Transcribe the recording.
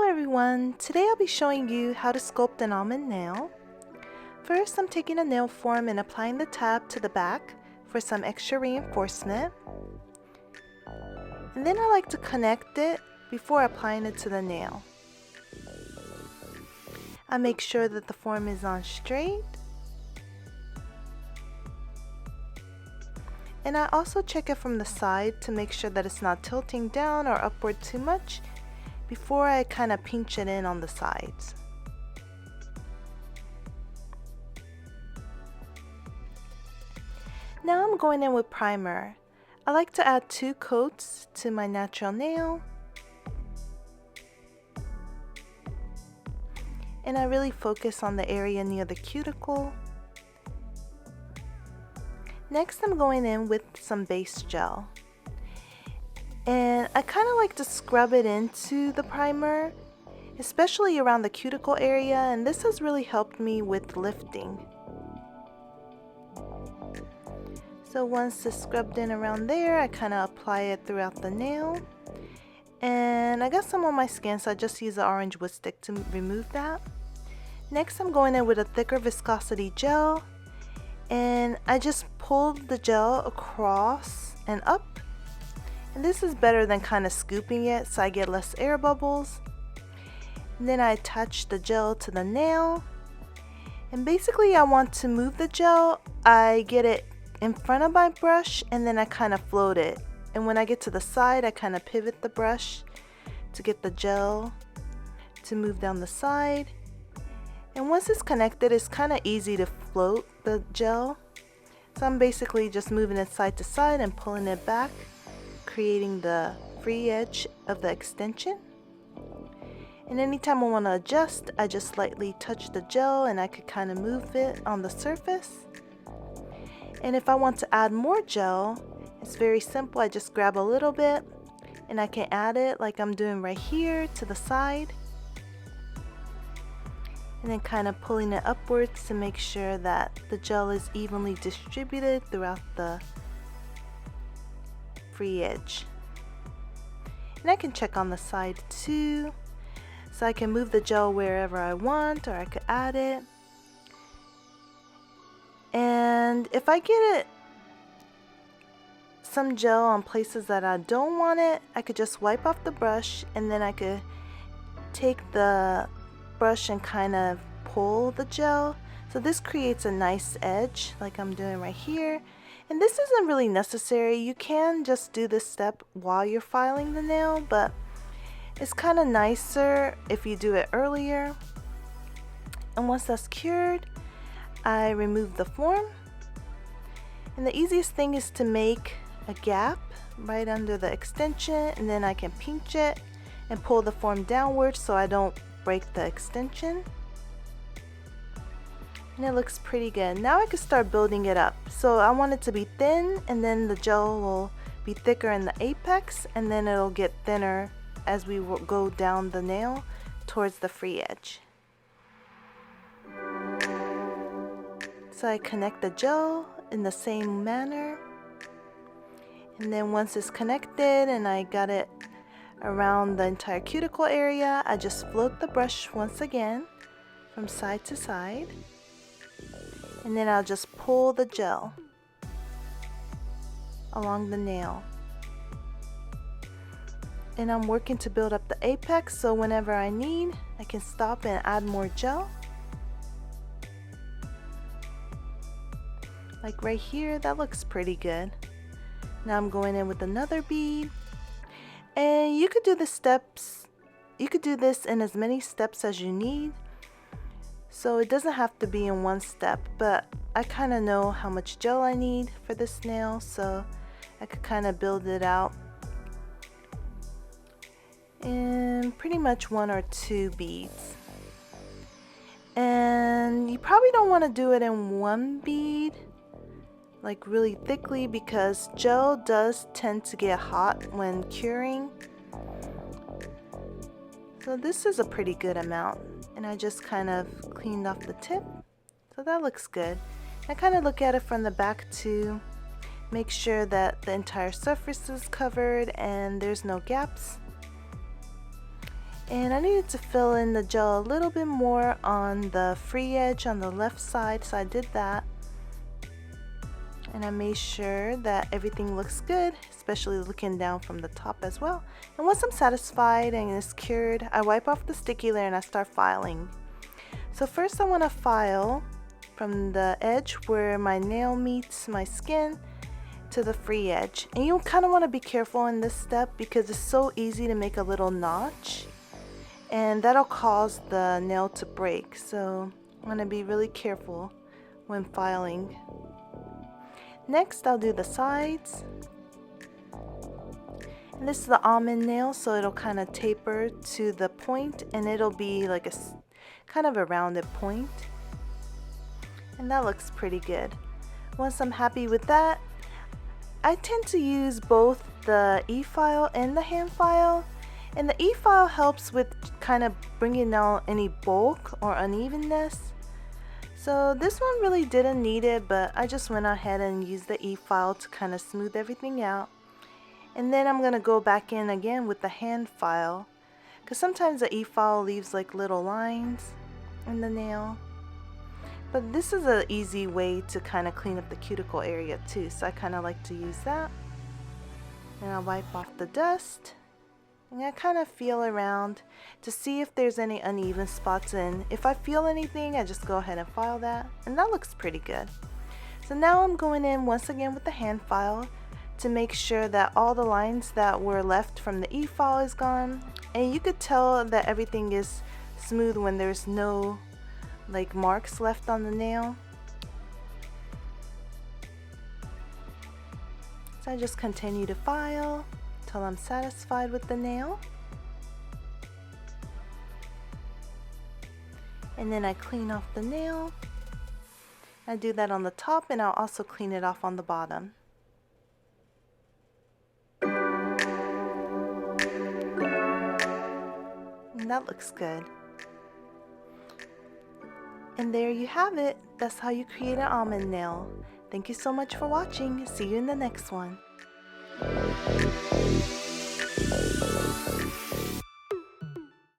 Hello everyone, today I'll be showing you how to sculpt an almond nail. First, I'm taking a nail form and applying the tab to the back for some extra reinforcement. And then I like to connect it before applying it to the nail. I make sure that the form is on straight. And I also check it from the side to make sure that it's not tilting down or upward too much before I kind of pinch it in on the sides. Now I'm going in with primer. I like to add 2 coats to my natural nail. And I really focus on the area near the cuticle. Next, I'm going in with some base gel. And I kind of like to scrub it into the primer, especially around the cuticle area, and this has really helped me with lifting. So once it's scrubbed in around there, I kind of apply it throughout the nail. And I got some on my skin, so I just use the orange wood stick to remove that. Next, I'm going in with a thicker viscosity gel, and I just pulled the gel across and up. And this is better than kind of scooping it, so I get less air bubbles. And then I attach the gel to the nail. And basically I want to move the gel. I get it in front of my brush and then I kind of float it. And when I get to the side, I kind of pivot the brush to get the gel to move down the side. And once it's connected, it's kind of easy to float the gel. So I'm basically just moving it side to side and pulling it back, creating the free edge of the extension. And anytime I want to adjust, I just lightly touch the gel and I could kind of move it on the surface. And if I want to add more gel, it's very simple. I just grab a little bit and I can add it like I'm doing right here to the side. And then kind of pulling it upwards to make sure that the gel is evenly distributed throughout the free edge. And I can check on the side too, so I can move the gel wherever I want, or I could add it. And if I get some gel on places that I don't want it, I could just wipe off the brush and then I could take the brush and kind of pull the gel. So this creates a nice edge like I'm doing right here. And this isn't really necessary. You can just do this step while you're filing the nail, but it's kind of nicer if you do it earlier. And once that's cured, I remove the form. And the easiest thing is to make a gap right under the extension, and then I can pinch it and pull the form downward so I don't break the extension. And it looks pretty good. Now I can start building it up. So I want it to be thin, and then the gel will be thicker in the apex, and then it'll get thinner as we go down the nail towards the free edge. So I connect the gel in the same manner. And then once it's connected and I got it around the entire cuticle area, I just float the brush once again from side to side. And then I'll just pull the gel along the nail. And I'm working to build up the apex, so whenever I need, I can stop and add more gel. Like right here, that looks pretty good. Now I'm going in with another bead. And you could do the steps, you could do this in as many steps as you need. So it doesn't have to be in one step, but I kind of know how much gel I need for this nail, so I could kind of build it out in pretty much 1 or 2 beads. And you probably don't want to do it in one bead, like really thickly, because gel does tend to get hot when curing. So this is a pretty good amount, and I just kind of cleaned off the tip, so that looks good. I kind of look at it from the back to make sure that the entire surface is covered and there's no gaps. And I needed to fill in the gel a little bit more on the free edge on the left side, so I did that. And I made sure that everything looks good, especially looking down from the top as well. And once I'm satisfied and it's cured, I wipe off the sticky layer and I start filing. So first I want to file from the edge where my nail meets my skin to the free edge. And you kind of want to be careful in this step because it's so easy to make a little notch. And that'll cause the nail to break, so I'm going to be really careful when filing. Next I'll do the sides, and this is the almond nail, so it'll kind of taper to the point and it'll be like a kind of a rounded point, and that looks pretty good. Once I'm happy with that, I tend to use both the e-file and the hand file. And the e-file helps with kind of bringing out any bulk or unevenness. So this one really didn't need it, but I just went ahead and used the e-file to kind of smooth everything out. And then I'm going to go back in again with the hand file, because sometimes the e-file leaves like little lines in the nail. But this is an easy way to kind of clean up the cuticle area too, so I kind of like to use that. And I'll wipe off the dust. And I kind of feel around to see if there's any uneven spots, and if I feel anything I just go ahead and file that, and that looks pretty good. So now I'm going in once again with the hand file to make sure that all the lines that were left from the e-file is gone, and you could tell that everything is smooth when there's no like marks left on the nail. So I just continue to file till I'm satisfied with the nail. And then I clean off the nail. I do that on the top, and I'll also clean it off on the bottom. And that looks good. And there you have it. That's how you create an almond nail. Thank you so much for watching. See you in the next one.